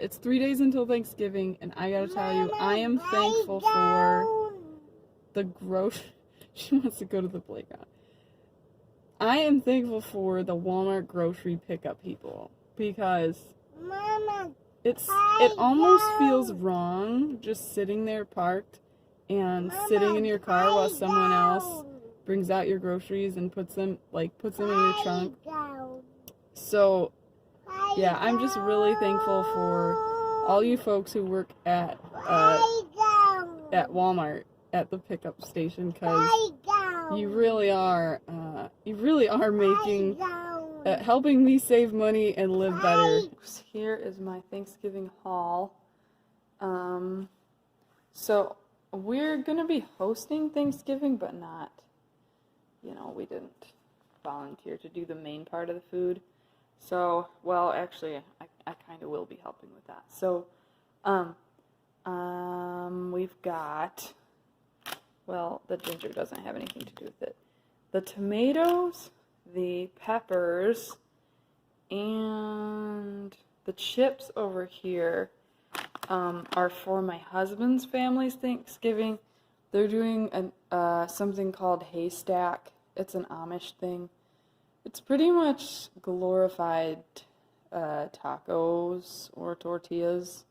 it's 3 days until Thanksgiving, and I gotta tell you, I am thankful for the she wants to go to the playground. I am thankful for the Walmart grocery pickup people, because it almost feels wrong just sitting there parked and sitting in your car while someone else brings out your groceries and puts them in your trunk. So yeah, I'm just really thankful for all you folks who work at Walmart at the pickup station, because you really are making helping me save money and live better. Here is my Thanksgiving haul. So we're gonna be hosting Thanksgiving, but not, we didn't volunteer to do the main part of the food. So, well, actually, I kind of will be helping with that. So, we've got, well, the ginger doesn't have anything to do with it. The tomatoes, the peppers, and the chips over here are for my husband's family's Thanksgiving. They're doing something called haystack. It's an Amish thing. It's pretty much glorified tacos or tortillas.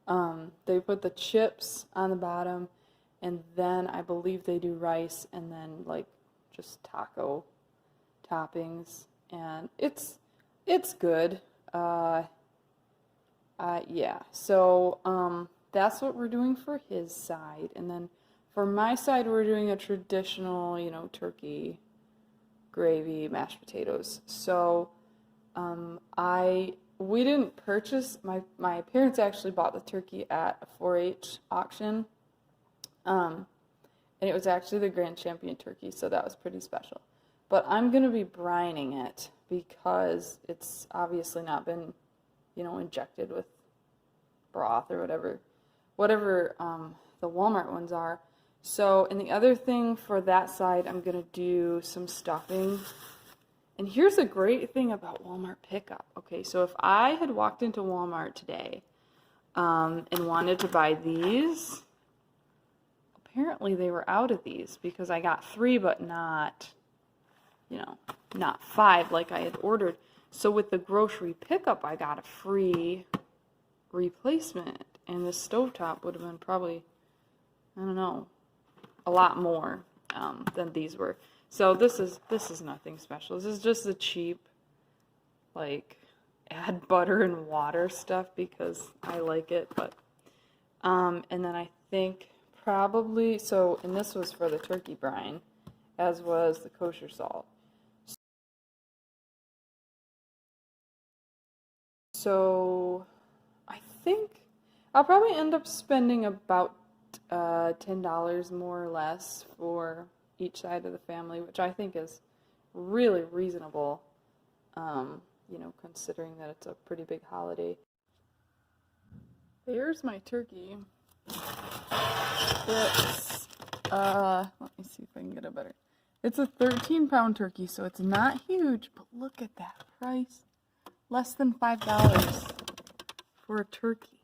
They put the chips on the bottom, and then I believe they do rice and then just taco toppings, and it's good. Yeah. So that's what we're doing for his side, and then for my side we're doing a traditional, turkey, gravy, mashed potatoes. So we didn't purchase, my parents actually bought the turkey at a 4-H auction, and it was actually the Grand Champion turkey, so that was pretty special. But I'm going to be brining it because it's obviously not been, injected with broth or whatever the Walmart ones are. So, and the other thing for that side, I'm going to do some stuffing. And here's a great thing about Walmart pickup. Okay, so if I had walked into Walmart today and wanted to buy these, apparently they were out of these because I got 3 but not 5 like I had ordered. So with the grocery pickup, I got a free replacement, and the stovetop would have been probably, I don't know, a lot more than these were. So this is nothing special. This is just the cheap, add butter and water stuff because I like it. But and then I think probably, so, and this was for the turkey brine, as was the kosher salt. So I think I'll probably end up spending about $10 more or less for each side of the family, which I think is really reasonable, considering that it's a pretty big holiday. Here's my turkey. It's, let me see if I can get it better. It's a 13-pound turkey, so it's not huge, but look at that price. Less than $5 for a turkey.